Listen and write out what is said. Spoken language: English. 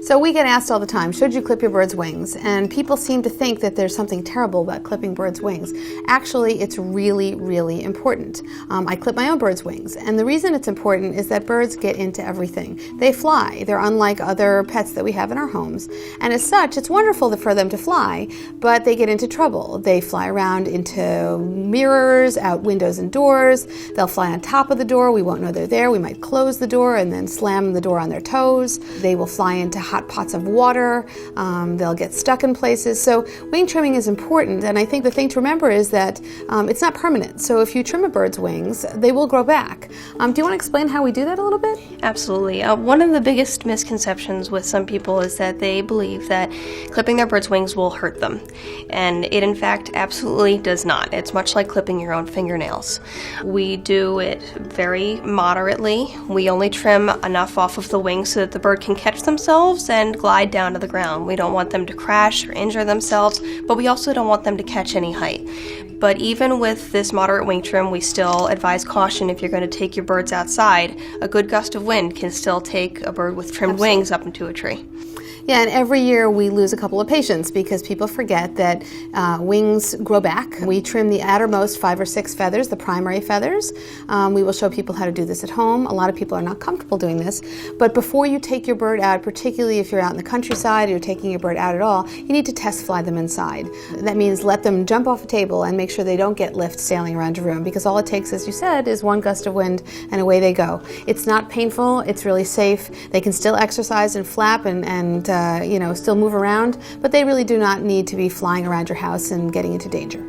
So we get asked all the time, should you clip your bird's wings? And people seem to think that there's something terrible about clipping birds' wings. Actually, it's really, really important. I clip my own bird's wings, and the reason it's important is that birds get into everything. They fly. They're unlike other pets that we have in our homes. And as such, it's wonderful for them to fly, but they get into trouble. They fly around into mirrors, out windows and doors. They'll fly on top of the door. We won't know they're there. We might close the door and then slam the door on their toes. They will fly into hot pots of water. They'll get stuck in places. So wing trimming is important, and I think the thing to remember is that it's not permanent. So if you trim a bird's wings, they will grow back. Do you want to explain how we do that a little bit? Absolutely. One of the biggest misconceptions with some people is that they believe that clipping their bird's wings will hurt them, and it in fact absolutely does not. It's much like clipping your own fingernails. We do it very moderately. We only trim enough off of the wings so that the bird can catch themselves and glide down to the ground. We don't want them to crash or injure themselves, but we also don't want them to catch any height. But even with this moderate wing trim, we still advise caution if you're going to take your birds outside. A good gust of wind can still take a bird with trimmed wings up into a tree. Yeah, and every year we lose a couple of patients because people forget that wings grow back. We trim the outermost 5 or 6 feathers, the primary feathers. We will show people how to do this at home. A lot of people are not comfortable doing this. But before you take your bird out, particularly if you're out in the countryside or you're taking your bird out at all, you need to test fly them inside. That means let them jump off a table and make sure they don't get lift sailing around your room, because all it takes, as you said, is one gust of wind and away they go. It's not painful. It's really safe. They can still exercise and flap and still move around, but they really do not need to be flying around your house and getting into danger.